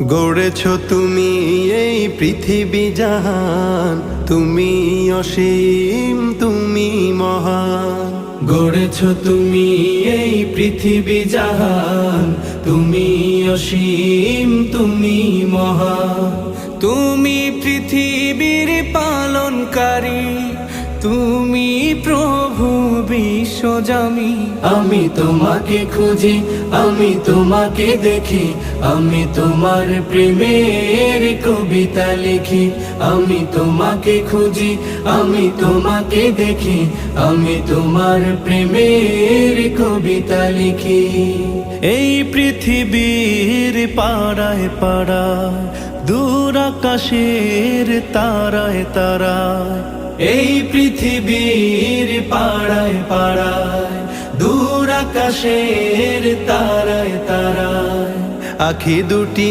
গড়েছ তুমি এই পৃথিবী জাহান, তুমি অসীম, তুমি মহান। গড়েছ তুমি এই পৃথিবী জাহান, তুমি অসীম, তুমি মহান। তুমি পৃথিবীর পালনকারী, তুমি প্রভু বিশ্বজামি। আমি তোমাকে খুঁজি, আমি তোমাকে দেখি, আমি তোমার প্রেমের কবিতা লিখি। আমি তোমাকে খুঁজি, আমি তোমাকে দেখি, আমি তোমার প্রেমের কবিতা লিখি। এই পৃথিবীর পাড়ায় পাড়ায়, দূর আকাশের তারায় তারায়, এই পৃথিবীর পাড়ায় পাড়ায়, দূর আকাশের তারায় তারায়, আখি দুটি